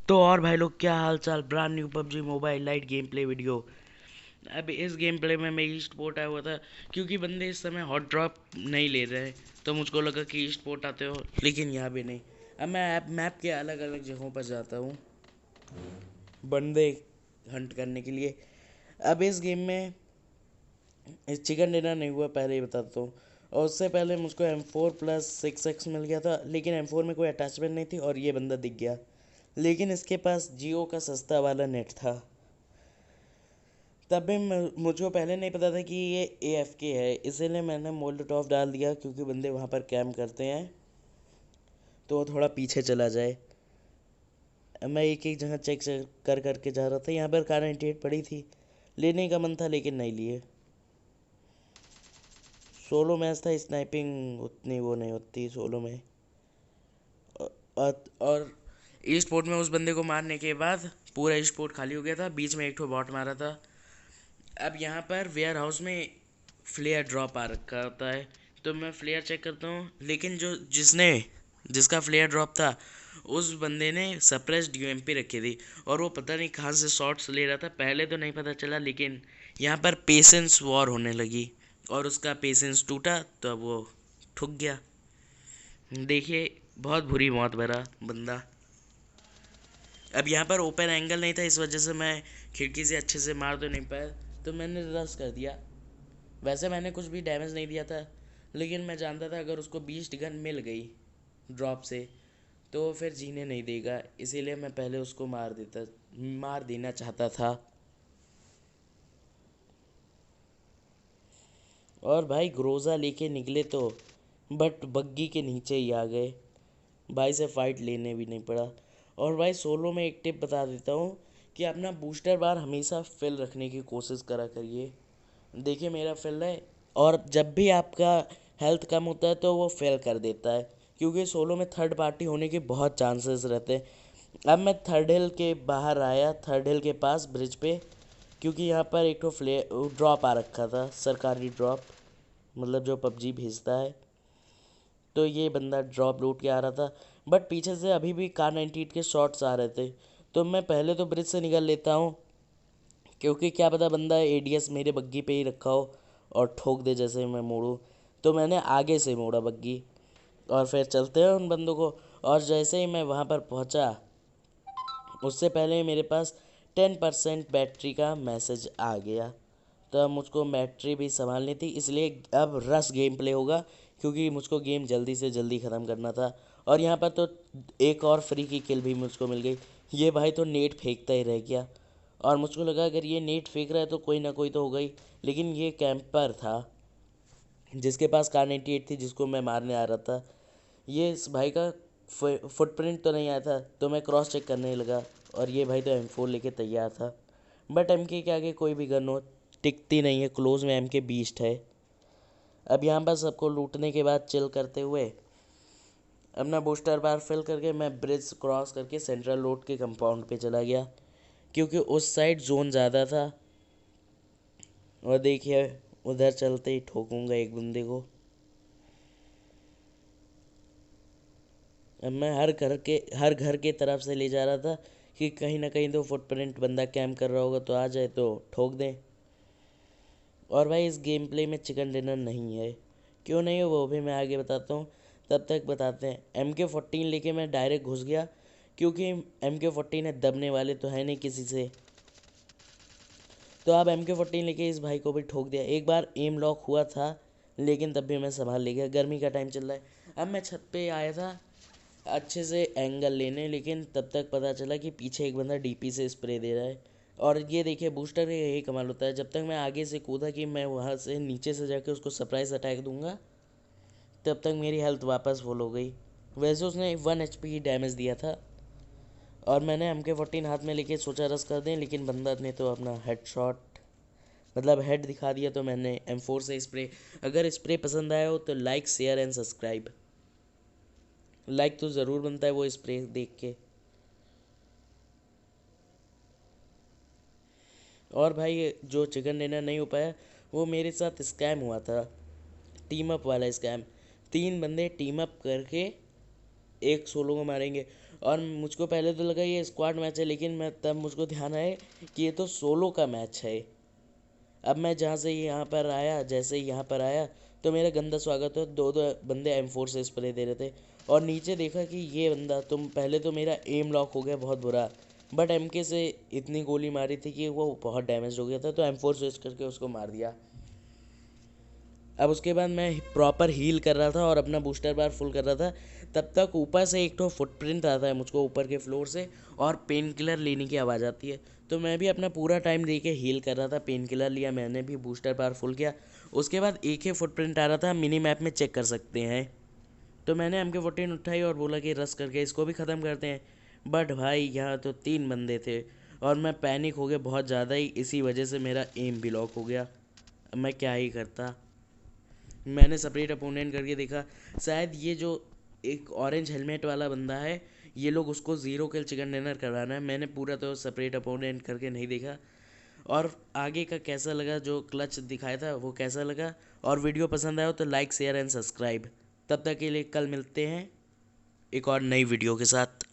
तो और भाई लोग, क्या हाल चाल। Brand new PUBG mobile light game play video. अब इस गेम प्ले में मैं ईस्ट पोर्ट आया हुआ था, क्योंकि बंदे इस समय हॉट ड्रॉप नहीं ले रहे हैं। तो मुझको लगा कि ईस्ट पोर्ट आते हो, लेकिन यहाँ भी नहीं। अब मैं मैप के अलग अलग जगहों पर जाता हूँ बंदे हंट करने के लिए। अब इस गेम में चिकन डिनर नहीं हुआ, पहले ही बताता हूँ। और उससे पहले मुझको M4+6X मिल गया था, लेकिन M4 में कोई अटैचमेंट नहीं थी और ये बंदा दिख गया। लेकिन इसके पास जियो का सस्ता वाला नेट था। तब भी मुझको पहले नहीं पता था कि ये AFK है, इसीलिए मैंने मोल्टोव डाल दिया, क्योंकि बंदे वहाँ पर कैम्प करते हैं तो वो थोड़ा पीछे चला जाए। मैं एक एक जगह चेक कर करके जा रहा था। यहाँ पर कार 98 पड़ी थी, लेने का मन था लेकिन नहीं लिए। सोलो मैच था, स्नाइपिंग उतनी वो नहीं होती सोलो में। और ई स्पोर्ट में उस बंदे को मारने के बाद पूरा ई स्पोर्ट खाली हो गया था, बीच में एक ठो बॉट मारा था। अब यहाँ पर वेयर हाउस में फ्लेयर ड्रॉप आ रखा होता है, तो मैं फ्लेयर चेक करता हूँ, लेकिन जिसका फ्लेयर ड्रॉप था, उस बंदे ने सप्रेस्ड यूएमपी रखी थी। और वो पता नहीं कहाँ से शॉट्स ले रहा था, पहले तो नहीं पता चला, लेकिन यहाँ पर पेशेंस वॉर होने लगी और उसका पेशेंस टूटा, तो अब वो ठुक गया। देखिए, बहुत बुरी मौत भरा बंदा। अब यहाँ पर ओपन एंगल नहीं था, इस वजह से मैं खिड़की से अच्छे से मार तो नहीं पाया, तो मैंने रश कर दिया। वैसे मैंने कुछ भी डैमेज नहीं दिया था, लेकिन मैं जानता था अगर उसको 20 गन मिल गई ड्रॉप से तो वो फिर जीने नहीं देगा, इसीलिए मैं पहले उसको मार देना चाहता था। और भाई ग्रोज़ा लेके निकले तो बट बग्गी के नीचे ही आ गए। भाई से फाइट लेने भी नहीं पड़ा। और भाई सोलो में एक टिप बता देता हूँ कि अपना बूस्टर बार हमेशा फिल रखने की कोशिश करा करिए। देखिए मेरा फिल है, और जब भी आपका हेल्थ कम होता है तो वो फेल कर देता है, क्योंकि सोलो में थर्ड पार्टी होने के बहुत चांसेस रहते हैं। अब मैं थर्ड हिल के बाहर आया, थर्ड हिल के पास ब्रिज पे, क्योंकि यहाँ पर एक तो ड्रॉप आ रखा था, सरकारी ड्रॉप, मतलब जो पबजी भेजता है। तो ये बंदा ड्रॉप लूट के आ रहा था, बट पीछे से अभी भी कार 98 के शॉट्स आ रहे थे। तो मैं पहले तो ब्रिज से निकल लेता हूँ, क्योंकि क्या पता बंदा ADS मेरे बग्गी पे ही रखा हो और ठोक दे जैसे ही मैं मोड़ूँ। तो मैंने आगे से मोड़ा बग्गी, और फिर चलते हैं उन बंदों को। और जैसे ही मैं वहाँ पर पहुँचा, उससे पहले ही मेरे पास 10% बैटरी का मैसेज आ गया। तो अब मुझको बैटरी भी संभालनी थी, इसलिए अब रश गेम प्ले होगा, क्योंकि मुझको गेम जल्दी से जल्दी ख़त्म करना था। और यहाँ पर तो एक और फ्री की किल भी मुझको मिल गई। ये भाई तो नेट फेंकता ही रह गया, और मुझको लगा अगर ये नेट फेंक रहा है तो कोई ना कोई तो होगा ही। लेकिन ये कैंपर था जिसके पास कार 98 थी, जिसको मैं मारने आ रहा था। ये इस भाई का फुटप्रिंट तो नहीं आया था, तो मैं क्रॉस चेक करने लगा, और ये भाई तो M4 लेके तैयार था। बट MK के आगे कोई भी गन हो टिकती नहीं है, क्लोज में MK बीस्ट है। अब यहाँ पर सबको लूटने के बाद चिल करते हुए अपना बूस्टर बार फिल करके मैं ब्रिज क्रॉस करके सेंट्रल रोड के कंपाउंड पे चला गया, क्योंकि उस साइड जोन ज़्यादा था। और देखिए, उधर चलते ही ठोकूंगा एक बंदे को। अब मैं हर घर के तरफ से ले जा रहा था, कि कहीं ना कहीं तो फुटप्रिंट बंदा कैम्प कर रहा होगा, तो आ जाए तो ठोक दें। और भाई इस गेम प्ले में चिकन डिनर नहीं है। क्यों नहीं है वो भी मैं आगे बताता हूँ, तब तक बताते हैं। MK14 लेके मैं डायरेक्ट घुस गया, क्योंकि MK14 है, दबने वाले तो है नहीं किसी से। तो अब MK14 लेके इस भाई को भी ठोक दिया। एक बार एम लॉक हुआ था, लेकिन तब भी मैं संभाल ले गया। गर्मी का टाइम चल रहा है। अब मैं छत पे आया था अच्छे से एंगल लेने, लेकिन तब तक पता चला कि पीछे एक बंदा DP से स्प्रे दे रहा है। और ये देखिए, बूस्टर का यही कमाल होता है, जब तक मैं आगे से कूदा कि मैं वहाँ से नीचे से जाके उसको सरप्राइज अटैक दूंगा, तब तक मेरी हेल्थ वापस फुल हो गई। वैसे उसने 1 HP ही डैमेज दिया था, और मैंने MK14 हाथ में लेके सोचा रस कर दें, लेकिन बंदा ने तो अपना हेड शॉट, मतलब हेड दिखा दिया। तो मैंने M4 से स्प्रे। अगर स्प्रे पसंद आया हो तो like share and subscribe. Like तो ज़रूर बनता है वो स्प्रे देख के। और भाई ये जो चिकन डिनर नहीं हो पाया, वो मेरे साथ स्कैम हुआ था, टीम अप वाला स्कैम। 3 बंदे टीम अप करके एक सोलो को मारेंगे, और मुझको पहले तो लगा ये स्क्वाड मैच है, लेकिन मैं तब मुझको ध्यान आया कि ये तो सोलो का मैच है। अब मैं जहाँ से यहाँ पर आया, जैसे ही यहाँ पर आया तो मेरा गंदा स्वागत हो, दो दो बंदे M4 से स्प्रे दे रहे थे। और नीचे देखा कि ये बंदा, तुम पहले तो मेरा एम लॉक हो गया बहुत बुरा, बट MK से इतनी गोली मारी थी कि वो बहुत डैमेज हो गया था, तो M4 स्विच करके उसको मार दिया। अब उसके बाद मैं प्रॉपर हील कर रहा था और अपना बूस्टर बार फुल कर रहा था। तब तक ऊपर से एक तो फुटप्रिंट आता है मुझको ऊपर के फ्लोर से, और पेन किलर लेने की आवाज़ आती है। तो मैं भी अपना पूरा टाइम दे के हील कर रहा था, पेन किलर लिया मैंने भी, बूस्टर बार फुल किया। उसके बाद एक ही फुटप्रिंट आ रहा था, मिनी मैप में चेक कर सकते हैं। तो मैंने MK14 उठाई और बोला कि रस करके इसको भी ख़त्म करते हैं। बट भाई यहाँ तो 3 बंदे थे और मैं पैनिक हो गया बहुत ज़्यादा ही, इसी वजह से मेरा एम भी लॉक हो गया। अब मैं क्या ही करता। मैंने सेपरेट अपोनेंट करके देखा, शायद ये जो एक ऑरेंज हेलमेट वाला बंदा है, ये लोग उसको 0 किल चिकन डिनर करवाना है। मैंने पूरा तो सेपरेट अपोनेंट करके नहीं देखा। और आगे का कैसा लगा, जो क्लच दिखाया था वो कैसा लगा, और वीडियो पसंद आया हो तो लाइक शेयर एंड सब्सक्राइब। तब तक के लिए कल मिलते हैं एक और नई वीडियो के साथ।